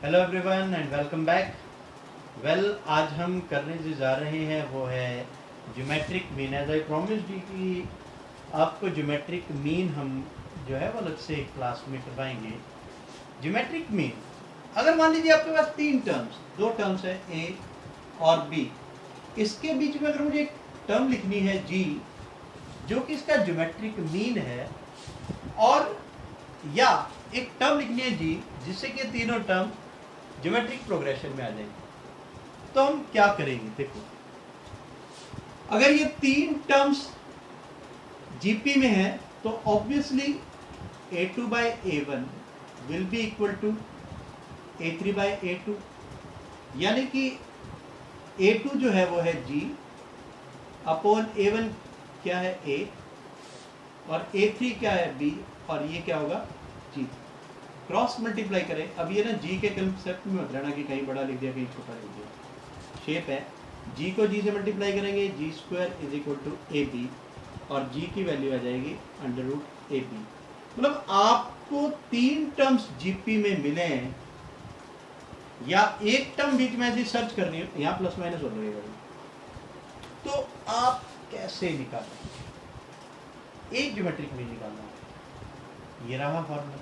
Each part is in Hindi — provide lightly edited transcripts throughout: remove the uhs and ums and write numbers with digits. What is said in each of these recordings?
Hello everyone and welcome back. Well, आज हम करने जो जा रहे हैं वो है geometric mean. As I promised कि आपको ज्योमेट्रिक मीन हम जो है वो अलग से क्लास में करवाएंगे। ज्योमेट्रिक मीन, अगर मान लीजिए आपके पास दो टर्म्स है ए और बी, इसके बीच में अगर मुझे एक टर्म लिखनी है जी जो कि इसका ज्योमेट्रिक मीन है, और या एक टर्म लिखनी है जी जिससे कि तीनों टर्म ज्योमेट्रिक प्रोग्रेशन में आ जाएंगे, तो हम क्या करेंगे। देखो, अगर ये तीन टर्म्स जीपी में है तो obviously a2 by a1 will be equal to a3 by a2, यानी कि a2 जो है वो है g अपॉन a1 क्या है a, और a3 क्या है b, और ये क्या होगा g। क्रॉस मल्टीप्लाई करें। अब ये ना जी के कंसेप्ट में मत रहना कि कहीं बड़ा लिख दिया कहीं छोटा लिख दिया, शेप है। जी को जी से मल्टीप्लाई करेंगे, G square is equal to A B, और जी की वैल्यू आ जाएगी अंडर रूट ए बी। मतलब आपको तीन टर्म्स जीपी में मिले हैं, या एक टर्म बीच में ऐसी सर्च करनी है, यहाँ प्लस माइनस हो जाएगा, तो आप कैसे निकालेंगे। एक ज्योमेट्रिक मीन निकालना है, ये रहा फॉर्मूला।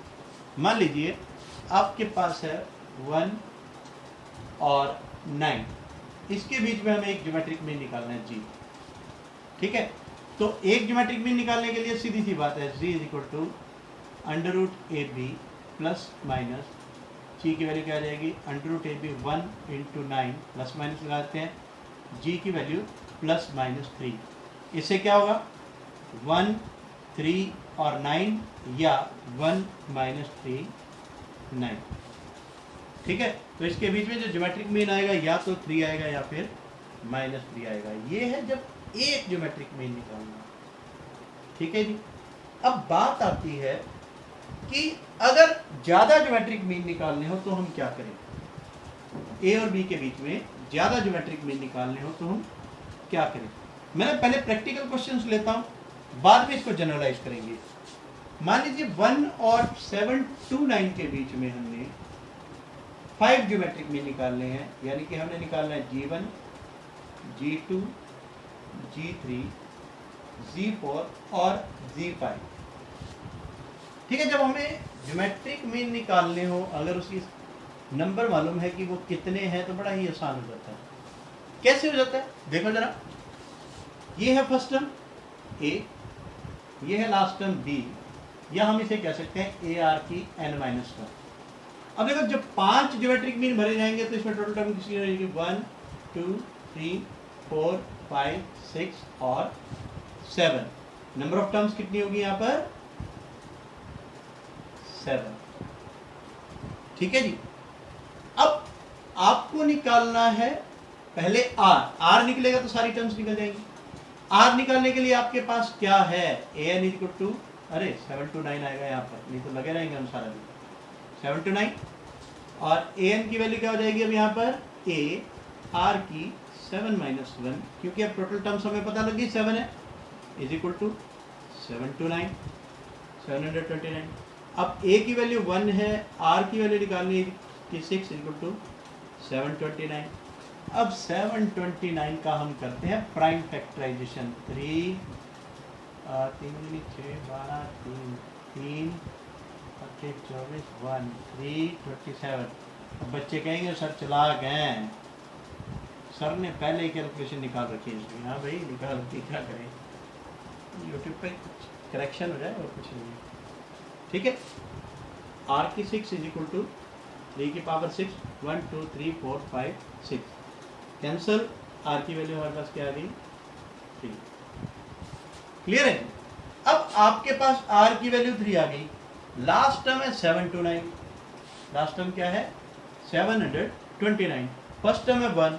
मान लीजिए आपके पास है 1 और 9, इसके बीच में हमें एक ज्योमेट्रिक मीन निकालना है जी, ठीक है। तो एक ज्योमेट्रिक मीन निकालने के लिए सीधी सी बात है, G is equal to under root A B plus minus G की वैल्यू क्या आ जाएगी, अंडर रूट ए बी 1 इंटू 9 प्लस माइनस लगाते हैं, जी की वैल्यू प्लस माइनस 3। इससे क्या होगा 1 3 और 9, या 1 माइनस 3 9, ठीक है। तो इसके बीच में जो ज्योमेट्रिक मीन आएगा या तो 3 आएगा या फिर माइनस 3 आएगा। ये है जब एक ज्योमेट्रिक मीन निकालना, ठीक है जी। अब बात आती है कि अगर ज्यादा ज्योमेट्रिक मीन निकालने हो तो हम क्या करें। ए और बी के बीच में ज्यादा ज्योमेट्रिक मीन निकालने हो तो हम क्या करें। मैंने पहले प्रैक्टिकल क्वेश्चंस लेता हूं, बाद में इसको जनरलाइज करेंगे। मान लीजिए 1 और 7 to 9 के बीच में हमने 5 ज्योमेट्रिक मीन निकालने हैं, यानी कि हमने निकालना है G1, G2, G3, G4 और G5, ठीक है। जब हमें ज्योमेट्रिक मीन निकालने हो, अगर उसकी नंबर मालूम है कि वो कितने हैं, तो बड़ा ही आसान हो जाता है। कैसे हो जाता है देखो जरा। ये है फर्स्ट टर्म A, ये है लास्ट टर्म B, या हम इसे कह सकते हैं ए आर की n-1। अब देखो, जब 5 ज्योमेट्रिक मीन भरे जाएंगे तो इसमें टोटल टर्म कितनी रहेगी, 1 2 3 4 5 6 और 7। नंबर ऑफ टर्म्स कितनी होगी यहाँ पर, 7, ठीक है जी। अब आपको निकालना है पहले आर निकलेगा तो सारी टर्म्स निकल जाएंगी। आर निकालने के लिए आपके पास क्या है, ए एन इक्वल टू, अरे 7 to 9 आएगा यहाँ पर, नहीं तो लगे रहेंगे हम सारा दिन। 7 to 9, और ए एन की वैल्यू क्या हो जाएगी अब यहाँ पर, ए आर की 7 minus 1, क्योंकि अब टोटल टर्म्स हमें पता लगी 7 है, इज इक्वल टू 7 to 9 729। अब ए की वैल्यू 1 है, आर की वैल्यू निकालनी है कि 6 इक्वल टू 729। अब 729 का हम करते हैं प्राइम फैक्टराइजेशन। 3 3 6 12 3 3 24 1 3 27। अब बच्चे कहेंगे सर चला गए, सर ने पहले ही कैलकुलेशन निकाल रखी है इसमें। हाँ भाई निकाल रखी, क्या करें, यूट्यूब पे करेक्शन हो जाए और कुछ नहीं, ठीक है। आर की 6 इज इक्वल टू 3 की पावर 6, 1 2 3 4 5 6 कैंसल। आर की वैल्यू हमारे पास क्या आ गई, 3। क्लियर है। अब आपके पास आर की वैल्यू 3 आ गई, लास्ट टर्म है 7 to 9, लास्ट टर्म क्या है 729, फर्स्ट टर्म है 1,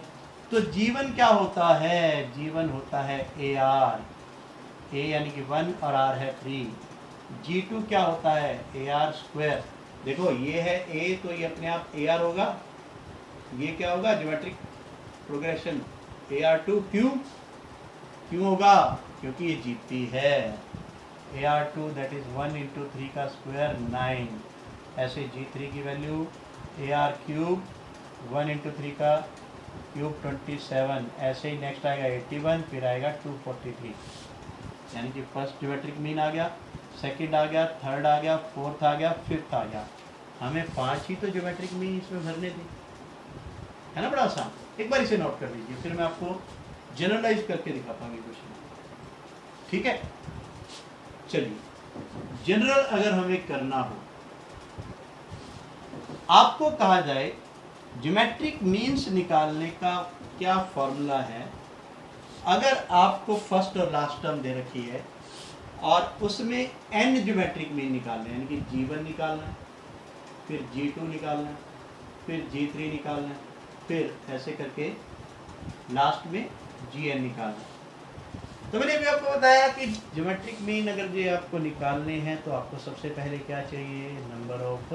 तो G1 क्या होता है, G1 होता है ए आर, ए यानी कि 1 और आर है 3। G2 क्या होता है ए आर स्क्वायर। देखो ये है ए, तो ये अपने आप ए आर होगा, ये क्या होगा ज्योमेट्रिक प्रोग्रेशन AR2। क्यों होगा, क्योंकि ये जीपी है। AR2 दैट इज 1 into 3 का स्क्वायर 9। ऐसे G3 की वैल्यू AR क्यूब 1 इंटू 3 का क्यूब 27, ऐसे ही नेक्स्ट आएगा 81, फिर आएगा 243, यानी कि फर्स्ट ज्योमेट्रिक मीन आ गया, सेकंड आ गया, थर्ड आ गया, फोर्थ आ गया, फिफ्थ आ गया। हमें 5 ही तो ज्योमेट्रिक मीन इसमें भरने थे, है ना, बड़ा आसान। एक बार इसे नोट कर लीजिए, फिर मैं आपको जनरलाइज करके दिखाता हूँ ये क्वेश्चन। ठीक है, चलिए जनरल अगर हमें करना हो, आपको कहा जाए ज्योमेट्रिक मीन्स निकालने का क्या फॉर्मूला है। अगर आपको फर्स्ट और लास्ट टर्म दे रखी है और उसमें n ज्योमेट्रिक मीन निकालना है, यानी कि G1 निकालना है, फिर G2 निकालना है, फिर G3 निकालना है, फिर ऐसे करके लास्ट में Gn निकालना है। तो मैंने अभी आपको बताया कि ज्योमेट्रिक मीन अगर ये आपको निकालने हैं तो आपको सबसे पहले क्या चाहिए, नंबर ऑफ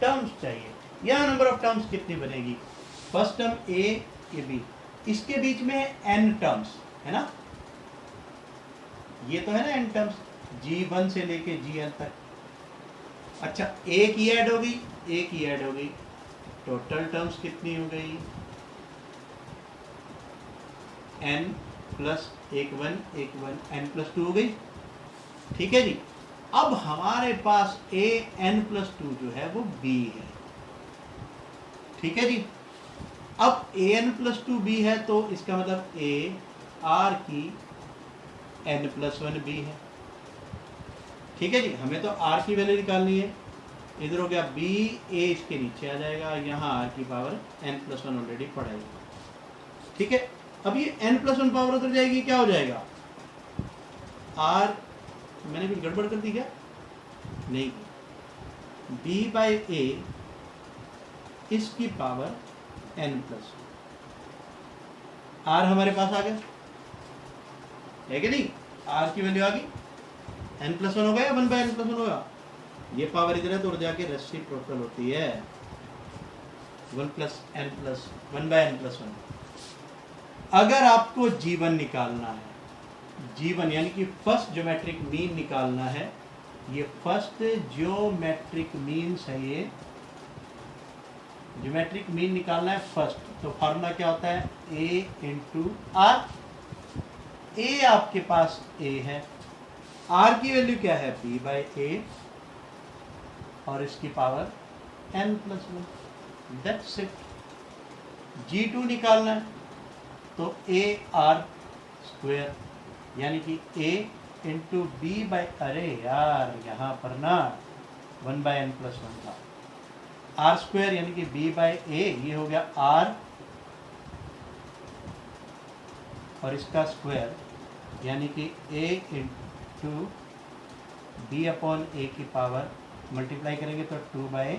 टर्म्स चाहिए। यहाँ नंबर ऑफ टर्म्स कितनी बनेगी, फर्स्ट टर्म A ये B, इसके बीच में n टर्म्स है ना, ये तो है ना n टर्म्स, G1 से लेके Gn तक। अच्छा एक ही ऐड हो गई, एक ही ऐड हो गई, टोटल टर्म्स कितनी हो गई, n प्लस 1 1 1 1 n प्लस 2 हो गई। ठीक है जी, अब हमारे पास a n प्लस 2 जो है वो b है। ठीक है जी, अब a n प्लस 2 b है तो इसका मतलब a r की n प्लस 1 b है। ठीक है जी, हमें तो r की वैल्यू निकालनी है, इधर हो गया b, a इसके नीचे आ जाएगा, यहाँ r की पावर n प्लस 1 ऑलरेडी पढ़ाई। ठीक है, अब ये n प्लस 1 पावर उधर जाएगी, क्या हो जाएगा r, मैंने भी गड़बड़ कर दी क्या, नहीं, b बाई a इसकी पावर n प्लस 1, r हमारे पास आ गया है कि नहीं, r की वैल्यू आ गई, n प्लस 1 हो गया, 1 बाई n प्लस 1 होगा, ये पावर इधर है तो उधर जाके रेसिप्रोकल होती है, 1 plus n plus 1 by n plus 1। अगर आपको G1 निकालना है, G1 यानी कि फर्स्ट ज्योमेट्रिक मीन निकालना है, ये फर्स्ट ज्योमेट्रिक मीन है, ये ज्योमेट्रिक मीन निकालना है फर्स्ट, तो फार्मूला क्या होता है, a इंटू आर। a आपके पास a है, r की वैल्यू क्या है, b बाई a, और इसकी power n plus 1, that's it. G2 निकालना है तो a r स्क्वायर, यानी कि a इंटू बी बाई, अरे यार यहाँ पर ना 1 बाई n प्लस 1 था, r स्क्वायर यानी कि b बाई a, ये हो गया r और इसका स्क्वायर यानी कि a into B upon a की पावर मल्टीप्लाई करेंगे तो 2 बाई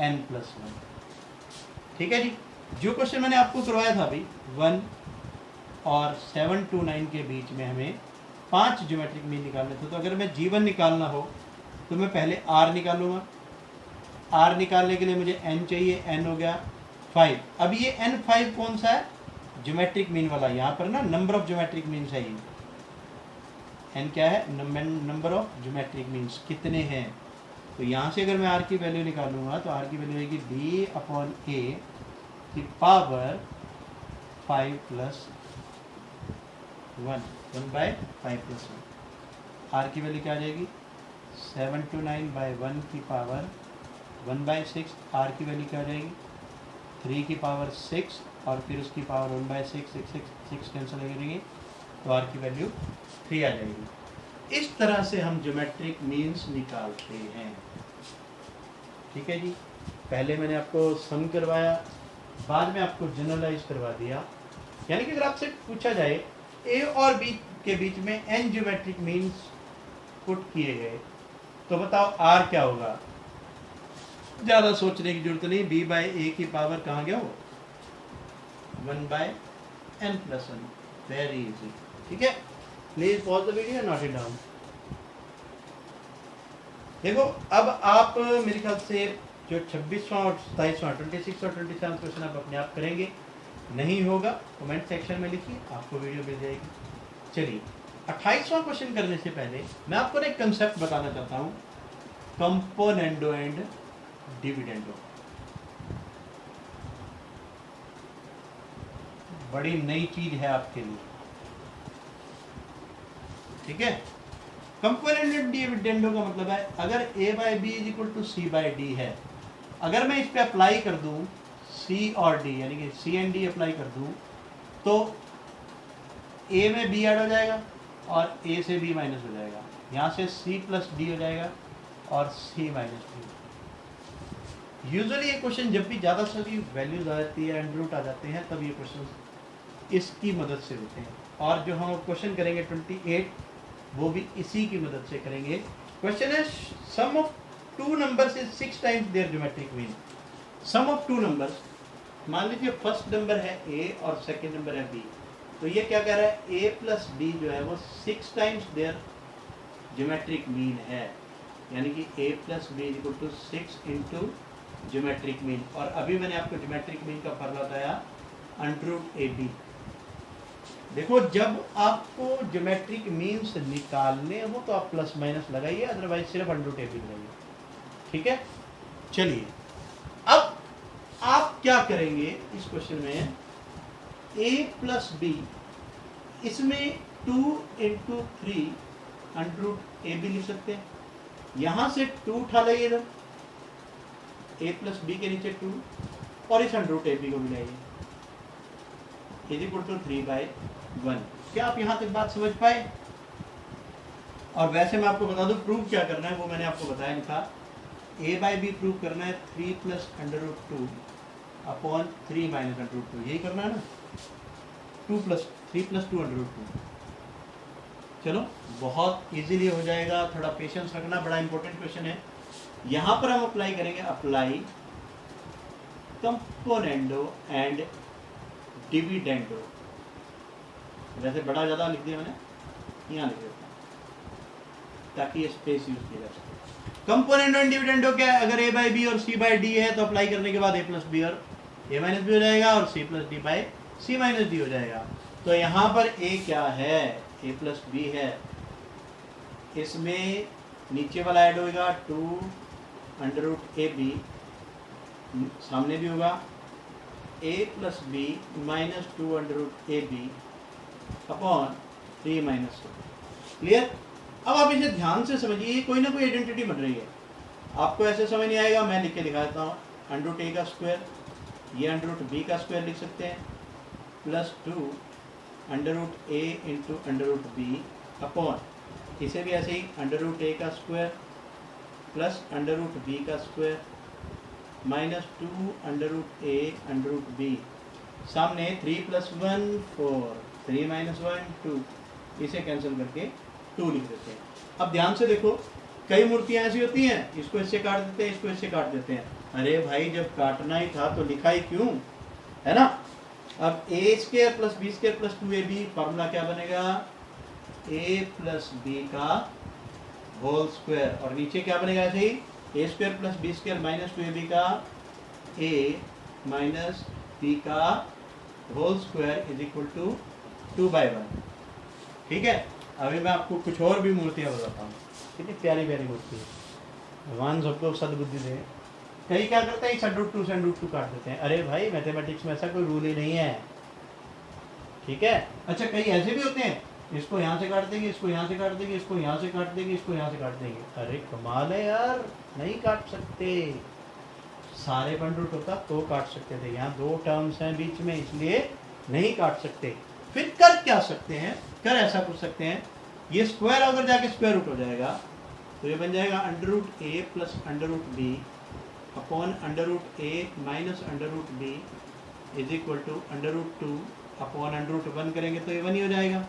n प्लस 1। ठीक है जी, जो क्वेश्चन मैंने आपको करवाया था अभी 1 और 7 to 9 के बीच में हमें 5 ज्योमेट्रिक मीन निकालने थे, तो अगर मैं G1 निकालना हो तो मैं पहले R निकालूंगा, R निकालने के लिए मुझे n चाहिए, n हो गया 5। अब ये n5 कौन सा है, ज्योमेट्रिक मीन वाला, यहाँ पर ना नंबर ऑफ ज्योमेट्रिक मीन्स है, ये n क्या है, नंबर ऑफ ज्योमेट्रिक मीन्स कितने हैं। तो यहाँ से अगर मैं R की वैल्यू निकालूंगा तो R की वैल्यू होगी b अपॉन a की power 5 plus 1 by 5 plus 1। R की वैल्यू क्या आ जाएगी, 7 to 9 बाई 1 की पावर 1 बाई 6। R की वैल्यू क्या आ जाएगी, 3 की पावर 6 और फिर उसकी पावर 1 बाई 6, 6 कैंसिल करेंगे तो R की वैल्यू 3 आ जाएगी। इस तरह से हम ज्योमेट्रिक मीन्स निकालते हैं। ठीक है जी, पहले मैंने आपको सम करवाया, बाद में आपको जनरलाइज करवा दिया। यानी कि अगर आपसे पूछा जाए ए और बी के बीच में n ज्योमेट्रिक मीन्स पुट किए गए तो बताओ आर क्या होगा, ज़्यादा सोचने की जरूरत नहीं, b बाई ए की पावर कहाँ गया वो, 1 by n plus 1, very easy. ठीक है, please pause the video, note it down. देखो अब आप मेरे ख्याल से जो 26वां और 27वां 26 और 27 क्वेश्चन आप अपने आप करेंगे, नहीं होगा कमेंट सेक्शन में लिखिए, आपको वीडियो मिल जाएगी। चलिए 28वां क्वेश्चन करने से पहले मैं आपको एक कंसेप्ट बताना चाहता हूँ, कंपोनेंडो एंड डिविडेंडो। बड़ी नई चीज है आपके लिए, ठीक है। कंपोनेंट डिविडेंडो का मतलब है अगर a by B is equal to C by D है, अगर मैं इस पे अप्लाई कर दूं c और d, यानी कि c एंड d अप्लाई कर दूं, तो a में b ऐड हो जाएगा और a से b माइनस हो जाएगा, यहाँ से c प्लस d हो जाएगा और c माइनस d। यूजुअली ये क्वेश्चन जब भी ज़्यादा सारी वैल्यूज आ जाती है, अंडर रूट आ जाते हैं, तब ये क्वेश्चन इसकी मदद से होते हैं। और जो हम क्वेश्चन करेंगे 28, वो भी इसी की मदद से करेंगे। क्वेश्चन है sum of two numbers is 6 times their geometric mean. Sum of two numbers, मान लीजिए फर्स्ट नंबर है a और सेकंड नंबर है b, तो ये क्या कह रहा है a प्लस b जो है वो 6 टाइम्स देयर ज्योमेट्रिक मीन है, यानी कि a plus B is equal to 6 into geometric mean. और अभी मैंने आपको ज्योमेट्रिक मीन का फॉर्मूला बताया अंडर रूट ए बी। देखो जब आपको ज्योमेट्रिक मीन्स निकालने हो तो आप प्लस माइनस लगाइए, अदरवाइज सिर्फ अंडर रूट ए बी लगाइए, ठीक है। चलिए अब आप क्या करेंगे इस क्वेश्चन में, a प्लस बी, इसमें 2 इंटू 3 अंडर रूट ए बी लिख सकते हैं। यहां से 2 उठा लाइए इधर, a प्लस बी के नीचे 2 और इस अंडर रूट ए बी को मिलाइए, इज इक्वल टू 3/1। क्या आप यहाँ तक बात समझ पाए? और वैसे मैं आपको बता दूं प्रूव क्या करना है, वो मैंने आपको बताया नहीं था। a बाई बी प्रूव करना है 3 plus under root 2 upon 3 minus under root 2, यही करना है ना। 3 प्लस 2 अंडर रूट 2। चलो बहुत इजीली हो जाएगा, थोड़ा पेशेंस रखना, बड़ा इंपॉर्टेंट क्वेश्चन है। यहाँ पर हम अप्लाई करेंगे, अप्लाई कंपोनेंडो एंड डिविडेंडो। वैसे बड़ा ज़्यादा लिख दिया मैंने, यहाँ लिख देता हूँ ताकि स्पेस यूज किया जा सके। कंपोनेंडो एंड डिविडेंडो क्या है, अगर a बाई बी और c बाई डी है तो अप्लाई करने के बाद a प्लस बी और a माइनस बी हो जाएगा और c plus D by c minus D हो जाएगा। तो यहाँ पर a क्या है, a प्लस बी है, इसमें नीचे वाला ऐड होगा 2 अंडर रूट ए बी, सामने भी होगा a plus B minus 2 under root A B upon 3 minus. Clear? अब आप इसे ध्यान से समझिए, कोई ना कोई आइडेंटिटी बन रही है, आपको ऐसे समझ नहीं आएगा, मैं लिख के दिखा देता हूँ। अंडर रूट ए का स्क्वायर, ये अंडर रूट बी का स्क्वायर लिख सकते हैं, plus 2 under root A into under root B upon, इसे भी ऐसे ही अंडर रूट ए का square plus under root B का square minus 2 under root A under root B, सामने 3 प्लस 1 4, 3 माइनस 1 2, इसे कैंसिल करके 2 लिख देते हैं। अब ध्यान से देखो, कई मूर्तियाँ ऐसी होती हैं, इसको इससे काट देते हैं, इसको इससे काट देते हैं। अरे भाई जब काटना ही था तो लिखा ही क्यों, है ना। अब A square plus B square plus 2ab, formula क्या बनेगा, a प्लस बी का होल स्क्वायर, और नीचे क्या बनेगा ऐसे ही, a square plus B square minus 2ab का a माइनस बी का whole square is equal to 2/1। ठीक है। अभी मैं आपको कुछ और भी मूर्तियाँ बताता हूँ, कितनी प्यारी प्यारी मूर्ति है, भगवान सबको सद्बुद्धि दे। कई क्या करते हैं, अंडर रूट 2 से अंडर रूट 2 काट देते हैं। अरे भाई मैथमेटिक्स में ऐसा कोई रूल ही नहीं है, ठीक है। अच्छा कई ऐसे भी होते हैं, इसको यहाँ से काट देंगे, इसको यहाँ से काट देंगे, इसको यहाँ से काट देंगे, इसको यहाँ से काट देंगे। अरे कमाल है यार, नहीं काट सकते, सारे अंडर रूट होता तो काट सकते थे, यहाँ 2 टर्म्स हैं बीच में इसलिए नहीं काट सकते। फिर कर क्या सकते हैं, कर ऐसा कर सकते हैं, ये स्क्वायर अगर जाके स्क्वायर रूट हो जाएगा तो ये बन जाएगा under root A plus under root B upon under root A minus under root B is equal to under root 2 upon under root 1 करेंगे तो ये 1 ही हो जाएगा।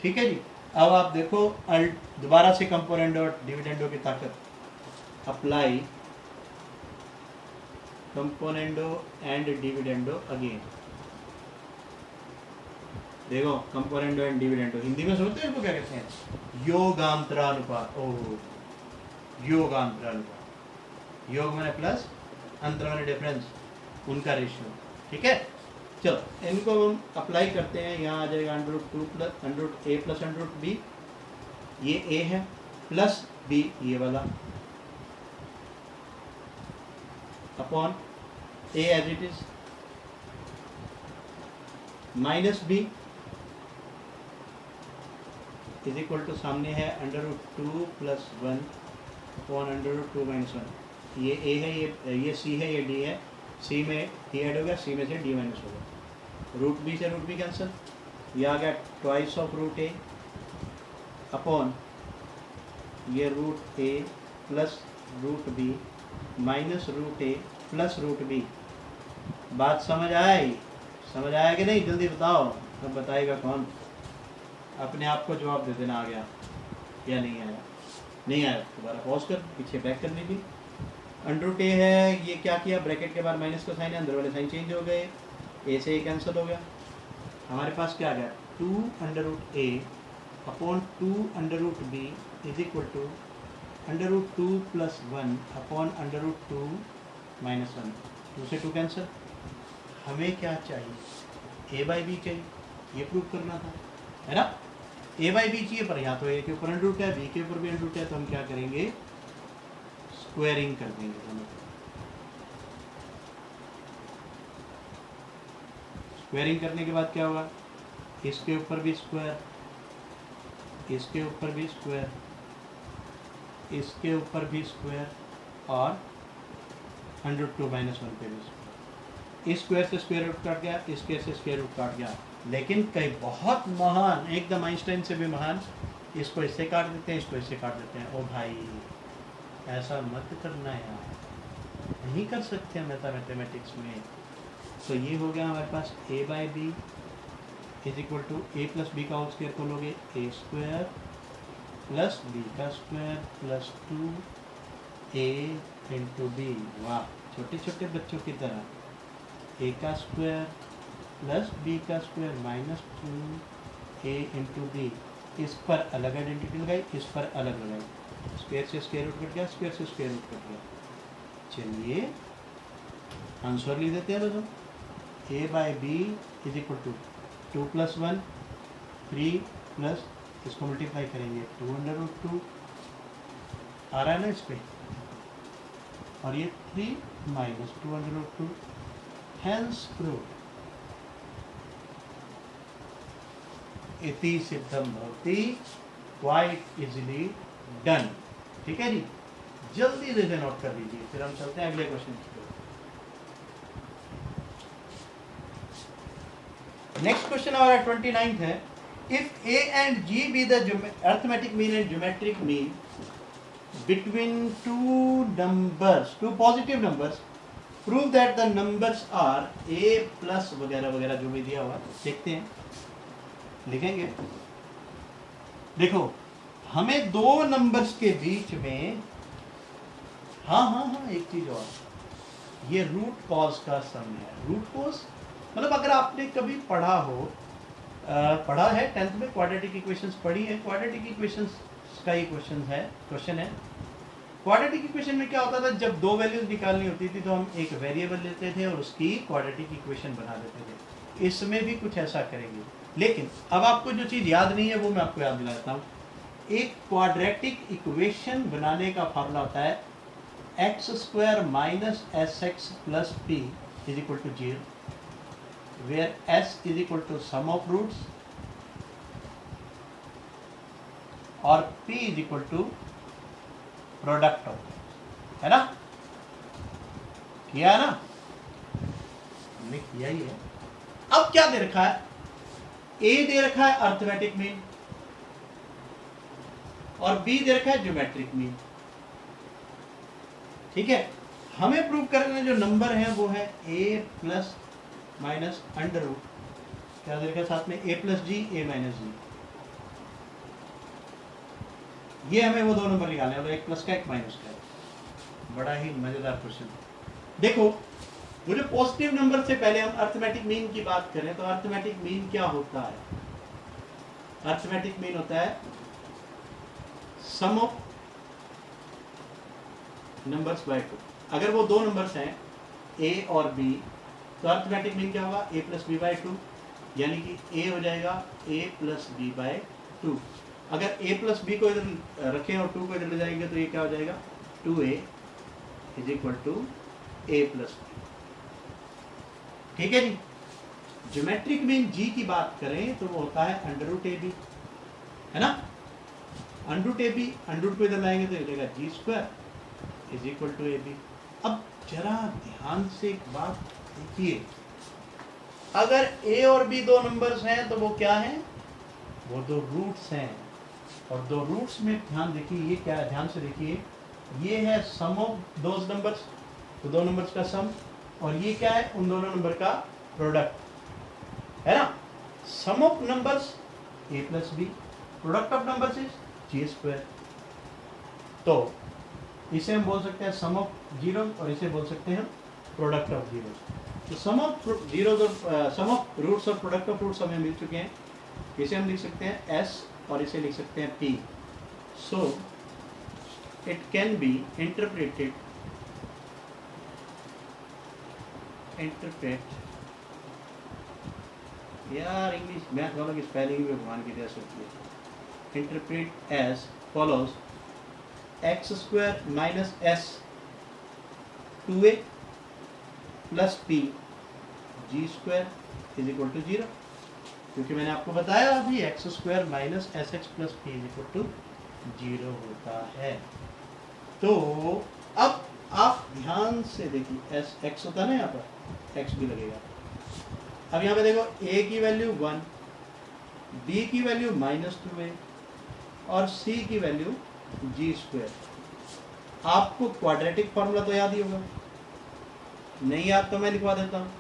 ठीक है जी। अब आप देखो दोबारा से कंपोनेंडो और डिविडेंडो की ताकत, apply componendo and dividendo again. देखो कंपोनेंडो एंड डिविडेंडो, हिंदी में समझते हैं इसको क्या कहते हैं, योगांतरानुपात। ओह योगांतरानुपात, योग मैंने प्लस, अंतर मैंने डिफरेंस, उनका रेशियो। ठीक है। चलो इनको हम अप्लाई करते हैं, यहाँ आ जाएगा under root 2 plus under root A plus under root B, ये ए है, प्लस बी ये वाला, upon A as it is minus B is equal to सामने है √2 + 1 अपॉन √2 - 1। ये ए है, ये सी है, ये डी है। सी में डी ऐड हो गया, सी में से डी माइनस हो गया। रूट बी से रूट बी कैंसिल, ये आ गया ट्वाइस ऑफ √a अपॉन ये √a plus √b minus √a plus √b। बात समझ आई? समझ आया कि नहीं? जल्दी बताओ। तब बताएगा कौन? अपने आप को जवाब दे देना, आ गया या नहीं आया। नहीं आया दोबारा पॉज कर, पीछे बैक कर लीजिए। √a है, ये क्या किया, ब्रैकेट के बाद माइनस का साइन है, अंदर वाले साइन चेंज हो गए, ए से ए कैंसिल हो गया। हमारे पास क्या आ गया, 2√a upon 2√b is equal to √2 + 1 upon √2 - 1। 2 से 2 कैंसिल। हमें क्या चाहिए, a/b चाहिए, ये प्रूव करना था, है ना। a/b चाहिए, पर यहाँ तो a के ऊपर √ है, b के ऊपर भी √ है, तो हम क्या करेंगे, स्क्वायरिंग कर देंगे दोनों। स्क्वायरिंग करने के बाद क्या होगा, इसके ऊपर भी स्क्वायर, इसके ऊपर भी स्क्वायर, इसके ऊपर भी स्क्वायर, और √2 - 1 पे भी स्क्वायर। इस स्क्वायर से स्क्वायर रूट काट गया, इस स्क्वायर से स्क्वायर रूट काट गया। लेकिन कई बहुत महान, एकदम आइंस्टाइन से भी महान, इसको इससे काट देते हैं, इसको इससे काट देते हैं। ओ भाई, ऐसा मत करना यार, नहीं कर सकते हम ऐसा मैथमेटिक्स में। तो ये हो गया हमारे पास a/b is equal to a + b का होल स्क्वायर को लोगे, a² + b का स्क्वायर प्लस 2a × b। वाह, छोटे छोटे बच्चों की तरह। a का स्क्वायर प्लस b का स्क्वायर माइनस 2a × b। इस पर अलग आइडेंटिटी लगाई, इस पर अलग लगाई। स्क्वायर से स्क्वायर रूट कट गया, स्क्वायर से स्क्वायर रूट कट गया। चलिए आंसर लिख देते हैं बच्चों। a/b is equal to 2 + 1 3 plus, इसको मल्टीप्लाई करेंगे 2√2 आ रहा है ना इस पर, और ये 3 माइनस 2√2, हेंस प्रूव्ड। इति सिद्धम भवति, क्वाइट इजीली डन। ठीक है जी, जल्दी से नोट कर लीजिए, फिर हम चलते हैं अगले क्वेश्चन की। नेक्स्ट क्वेश्चन हमारा 29th है। If a and g be the arithmetic mean and geometric mean between two positive numbers, prove that the numbers are a plus वगैरह वगैरह जो भी दिया हुआ। देखते हैं, लिखेंगे। देखो, हमें दो नंबर्स के बीच में, हाँ एक चीज और, ये रूट कॉज का सम है। रूट कॉज मतलब अगर आपने कभी पढ़ा हो, पढ़ा है 10th में, क्वाड्रेटिक इक्वेशंस पढ़ी है। क्वाड्रेटिक इक्वेशंस का ही क्वेश्चन है। क्वाड्रेटिक इक्वेशन में क्या होता था, जब दो वैल्यूज निकालनी होती थी तो हम एक वेरिएबल लेते थे और उसकी क्वाड्रेटिक इक्वेशन बना देते थे। इसमें भी कुछ ऐसा करेंगे, लेकिन अब आपको जो चीज़ याद नहीं है वो मैं आपको याद दिला देता हूँ। एक क्वाड्रेटिक इक्वेशन बनाने का फॉर्मूला होता है x² - sx + p = 0, where s = sum of roots और p = प्रोडक्ट ऑफ, है ना। किया है ना, हमने किया ही है। अब क्या दे रखा है, a दे रखा है अर्थमेटिक मीन और b दे रखा है ज्योमेट्रिक मीन। ठीक है, हमें प्रूव करने जो नंबर है वो है a + -√, क्या दे रखा है साथ में, a + g a - g। ये हमें वो दो नंबर निकालने हैं, एक प्लस का एक माइनस का। बड़ा ही मजेदार क्वेश्चन। देखो, वो जो पॉजिटिव नंबर से पहले हम अर्थमेटिक मीन की बात करें तो अर्थमेटिक मीन क्या होता है। अर्थमेटिक मीन होता है सम ऑफ नंबर्स बाय 2। अगर वो दो नंबर्स हैं a और b तो अर्थमेटिक मीन क्या होगा, a + b/2, यानी कि a हो जाएगा a + b/2। अगर a + b को इधर रखें और 2 को इधर ले जाएंगे तो ये क्या हो जाएगा, 2a = a + b। ठीक है जी, ज्योमेट्रिक मीन जी की बात करें तो वो होता है अंडर रूट ए बी, है ना। अंडर रूट ए बी, अंडर रूट को इधर लाएंगे तो मिलेगा G square is equal to A B. अब जरा ध्यान से एक बात देखिए, अगर ए और बी दो नंबर्स हैं तो वो क्या हैं, वो दो रूट्स हैं। और दो रूट्स में ध्यान देखिए, ये क्या है, ध्यान से देखिए, ये है सम ऑफ दोज नंबर्स, तो दो नंबर्स का सम, और ये क्या है, उन दोनों नंबर का प्रोडक्ट, है ना। Sum of numbers A plus B, product of numbers is G square. तो इसे हम बोल सकते हैं सम ऑफ जीरो और इसे बोल सकते हैं प्रोडक्ट ऑफ जीरो। तो सम ऑफ जीरोस और सम ऑफ रूट्स और प्रोडक्ट ऑफ रूट्स हमें मिल चुके हैं। इसे हम लिख सकते हैं एस और इसे लिख सकते हैं P. So it can be interpret यार इंग्लिश मैथ वालों की स्पेलिंग में भगवान की जैसे होती है। Interpret as follows X square minus S 2a plus P G square is equal to zero, क्योंकि मैंने आपको बताया अभी X square minus S x plus P is equal to zero होता है। तो अब आप ध्यान से देखिए, एस एक्स होता है ना, यहाँ पर एक्स भी लगेगा। अब यहाँ पे देखो, a की वैल्यू 1, b की वैल्यू माइनस 2a और c की वैल्यू जी स्क्वायर। आपको क्वाड्रेटिक फॉर्मूला तो याद ही होगा, नहीं याद तो मैं लिखवा देता हूँ।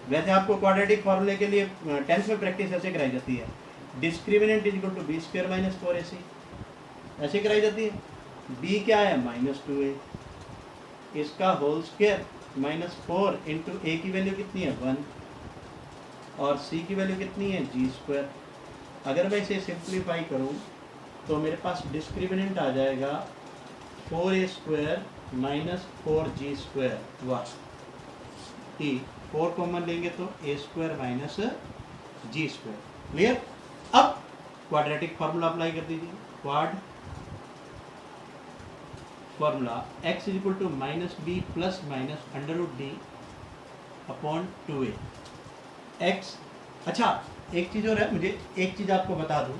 वैसे आपको क्वाड्रेटिक फॉर्मूले के लिए 10th में प्रैक्टिस ऐसे कराई जाती है, discriminant is equal to B square minus 4ac, ऐसे कराई जाती है। b क्या है, माइनस 2a, इसका होल स्क्वायर माइनस 4 इंटू ए की वैल्यू कितनी है 1 और c की वैल्यू कितनी है जी स्क्वायर। अगर मैं इसे सिंप्लीफाई करूँ तो मेरे पास डिस्क्रिमिनेंट आ जाएगा 4a square minus 4g square. वाह, 4 कॉमन लेंगे तो a square minus G square. Clear. अब क्वाड्रेटिक फार्मूला अप्लाई कर दीजिए। Quad formula x is equal to minus B plus minus under root D upon 2a x। अच्छा, एक चीज़ और है, मुझे एक चीज़ आपको बता दूं,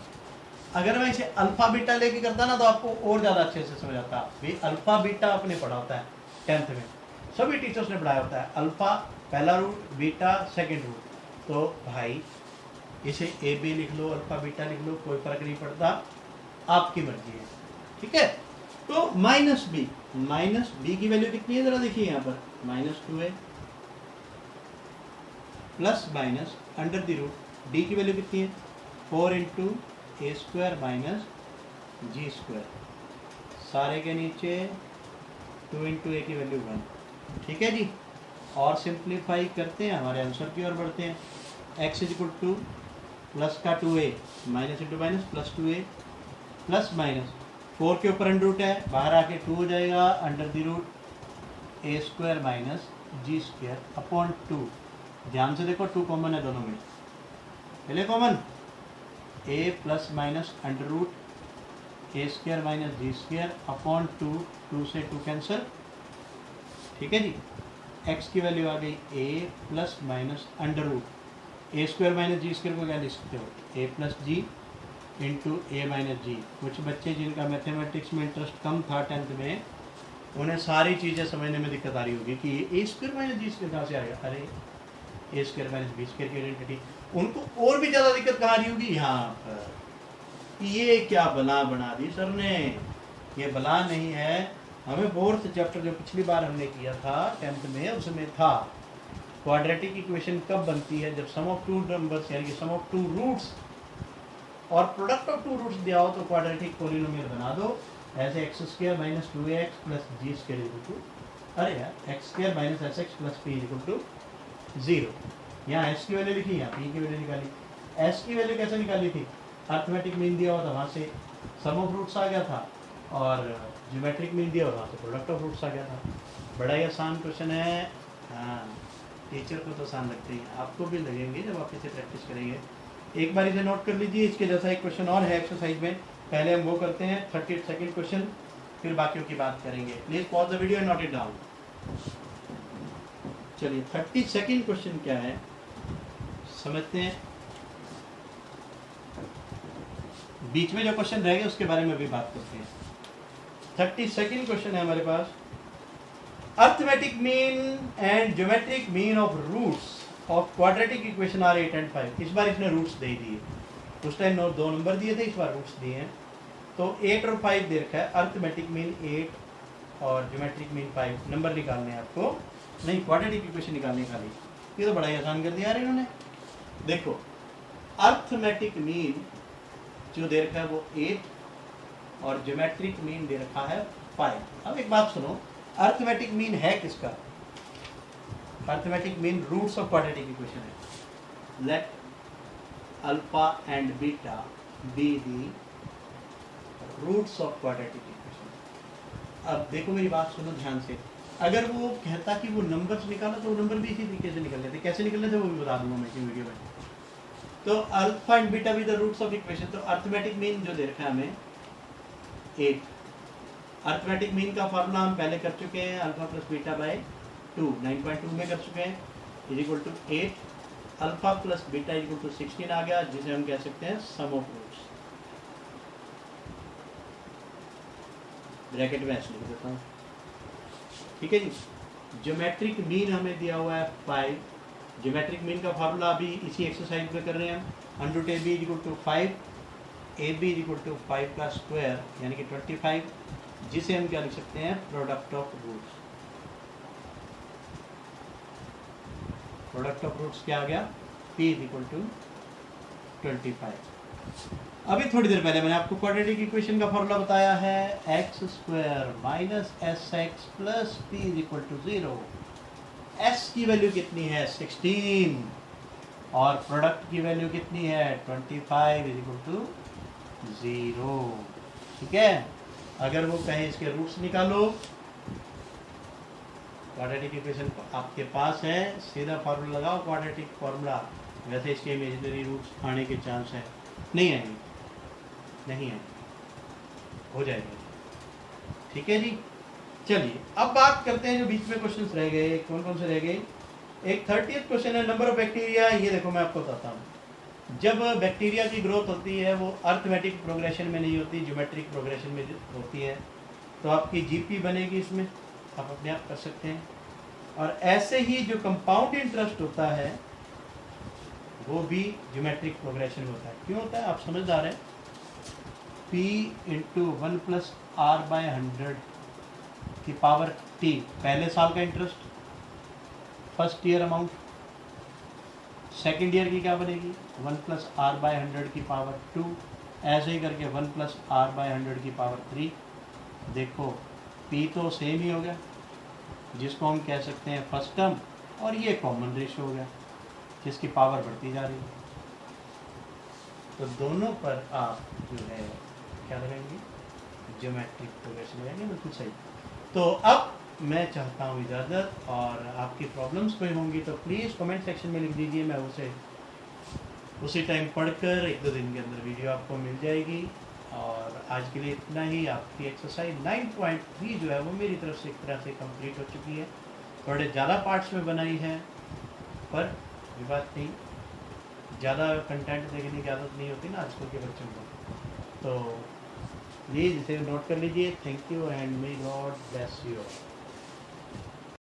अगर मैं इसे अल्फा बीटा लेके करता ना तो आपको और ज़्यादा अच्छे से समझ आता। भाई अल्फा बीटा आपने पढ़ा होता है 10th में, सभी टीचर्स ने पढ़ाया होता है। अल्फा पहला रूट, बीटा सेकंड रूट। तो भाई इसे ए बी लिख लो, अल्फा बीटा लिख लो, कोई फर्क नहीं पड़ता, आपकी मर्जी है, ठीक है। तो माइनस बी की वैल्यू कितनी है, जरा देखिए यहाँ पर, minus 2a plus minus under the root D की वैल्यू कितनी है 4 into A square minus G square, सारे के नीचे 2 इंटू ए की वैल्यू 1। ठीक है जी। और सिंप्लीफाई करते हैं, हमारे आंसर की ओर बढ़ते हैं। X is equal two plus का 2a minus into minus plus 2a plus minus 4 के ऊपर अंडर रूट है, बाहर आके 2 हो जाएगा, under the root A square minus G square upon 2। ध्यान से देखो, 2 कॉमन है दोनों में, पहले common a plus minus under root A square minus G square upon 2, 2 से 2 कैंसिल। ठीक है जी। x की वैल्यू आ गई a plus minus under root A square minus G square को क्या लिख सकते हो, a plus G into A minus G. कुछ बच्चे जिनका मैथमेटिक्स में इंटरेस्ट कम था 10th में, उन्हें सारी चीज़ें समझने में दिक्कत आ रही होगी कि ए स्क्वायर माइनस जी स्क्वायर कहाँ से आएगा। अरे ए स्क्वायर माइनस बी स्क्वायर की आइडेंटिटी, उनको और भी ज़्यादा दिक्कत कहाँ आ रही होगी, यहाँ पर। ये क्या बला बना दी सर ने, ये बला नहीं है। हमें 4th चैप्टर जो पिछली बार हमने किया था 10th में, उसमें था क्वाड्रेटिक इक्वेशन कब बनती है, जब सम ऑफ 2 नंबर्स यानी कि सम ऑफ 2 रूट्स और प्रोडक्ट ऑफ 2 रूट्स दिया हो तो क्वाड्रेटिक पॉलिनोमियल बना दो। ऐसे x square minus 2ax plus g square equal to, अरे यार x square minus S x plus p equal to 0। यहाँ एस की वैल्यू लिखी, यहाँ पी की वैल्यू निकाली। एस की वैल्यू कैसे निकाली थी, अर्थमेटिक मीन दिया हुआ था, वहाँ से सम ऑफ रूट्स आ गया था, और ज्योमेट्रिक मीन दिया हुआ वहाँ से प्रोडक्ट ऑफ रूट्स आ गया था। बड़ा ही आसान क्वेश्चन है। हाँ, टीचर को तो आसान लगते ही, आपको भी लगेंगे जब आप इसे प्रैक्टिस करेंगे। एक बार इसे नोट कर लीजिए। इसके जैसा एक क्वेश्चन और है एक्सरसाइज में, पहले हम वो करते हैं 32nd क्वेश्चन, फिर बाकियों की बात करेंगे। Please pause the video and note it down. चलिए 32nd क्वेश्चन क्या है, समझते हैं। बीच में जो क्वेश्चन रह गए उसके बारे में भी बात करते हैं। 32nd क्वेश्चन है हमारे पास, arithmetic mean and geometric mean of roots of quadratic equation are 8 and 5। इस बार इसने रूट्स दे दिए, उस टाइम 2 नंबर दिए थे, इस बार रूट्स दिए हैं। तो 8 और 5 दे रखा है, अर्थमेटिक मीन 8 और ज्योमेट्रिक मीन 5 नंबर निकालने हैं आपको, नहीं क्वाड्रेटिक इक्वेशन निकालने का नहीं। ये तो बड़ा ही आसान कर दिया यार इन्होंने। देखो अर्थमेटिक मीन जो दे रखा है वो 8 और ज्योमेट्रिक मीन दे रखा है 5। अब एक बात सुनो, अर्थमेटिक मीन है किसका? Arithmetic mean roots of quadratic equation है। Let alpha and beta be the roots of quadratic equation. अब देखो मेरी बात सुनो ध्यान से, अगर वो कहता कि वो नंबर्स निकाला तो वो नंबर भी इसी तरीके से निकल लेते। कैसे निकलने थे वो भी बता दूंगा मैं इसी वीडियो में। तो अल्फा एंड बीटा भी द रूट्स ऑफ इक्वेशन। तो अर्थमेटिक मीन जो दे रखा है हमें 8, अर्थमेटिक मीन का फार्मूला हम पहले कर चुके हैं, अल्फा प्लस बीटा बाय 2 9.2 में कर चुके हैं, is equal to 8 alpha plus beta is equal to 16 आ गया, जिसे हम कह सकते हैं सम ऑफ रूट्स। ब्रैकेट में ऐसे लिख देता हूँ, ठीक है जी। ज्योमेट्रिक मीन हमें दिया हुआ है 5, ज्योमेट्रिक मीन का फार्मूला अभी इसी एक्सरसाइज में कर रहे हैं हम। Under root A b is equal to 5, a b is equal to 5 का स्क्वायर यानी कि 25, जिसे हम क्या लिख सकते हैं, product of roots. Product of roots क्या आ गया, p इज इक्वल टू 25। अभी थोड़ी देर पहले मैंने आपको क्वाड्रेटिक इक्वेशन का फॉर्मूला बताया है, x square minus S x plus P is equal to 0। S की वैल्यू कितनी है 16 और प्रोडक्ट की वैल्यू कितनी है 25 इज इक्वल टू 0। ठीक है, अगर वो कहें इसके रूट्स निकालो, क्वाड्रेटिक इक्वेशन आपके पास है, सीधा फार्मूला लगाओ क्वाड्रेटिक फार्मूला। वैसे इसके इमेजिनरी रूट्स आने के चांस है, नहीं आएंगे, नहीं आएंगे, हो जाएगा। ठीक है जी, चलिए अब बात करते हैं जो बीच में क्वेश्चंस रह गए। कौन कौन से रह गए? एक 30th क्वेश्चन है, नंबर ऑफ बैक्टीरिया। ये देखो मैं आपको बताता हूँ, जब बैक्टीरिया की ग्रोथ होती है वो अर्थमेटिक प्रोग्रेशन में नहीं होती, ज्योमेट्रिक प्रोग्रेशन में होती है। तो आपकी जीपी बनेगी, इसमें आप अपने आप कर सकते हैं। और ऐसे ही जो कंपाउंड इंटरेस्ट होता है वो भी ज्योमेट्रिक प्रोग्रेशन होता है। क्यों होता है आप समझदार हैं। P into 1 plus r by 100 की पावर T पहले साल का interest, first year amount. Second year की क्या बनेगी 1 प्लस आर बाय 100 की पावर 2, ऐसे ही करके 1 प्लस आर बाय 100 की पावर 3। देखो P तो सेम ही हो गया, जिसको हम कह सकते हैं फर्स्ट टर्म, और ये कॉमन रेशियो हो गया जिसकी पावर बढ़ती जा रही है। तो दोनों पर आप जो है क्या लगाएंगे, ज्योमेट्रिक प्रोग्रेशन लगाएंगे, बिल्कुल सही। तो अब मैं चाहता हूँ इजाज़त, और आपकी प्रॉब्लम्स कोई होंगी तो प्लीज़ कमेंट सेक्शन में लिख दीजिए, मैं उसे उसी टाइम पढ़कर 1-2 दिन के अंदर वीडियो आपको मिल जाएगी। और आज के लिए इतना ही। आपकी एक्सरसाइज 9.3 जो है वो मेरी तरफ से एक तरह से कंप्लीट हो चुकी है। थोड़े ज़्यादा पार्ट्स में बनाई है, पर ये बात नहीं, ज़्यादा कंटेंट देखने की आदत नहीं होती ना आजकल के बच्चों को। तो प्लीज़ इसे नोट कर लीजिए। Thank you and may God bless you.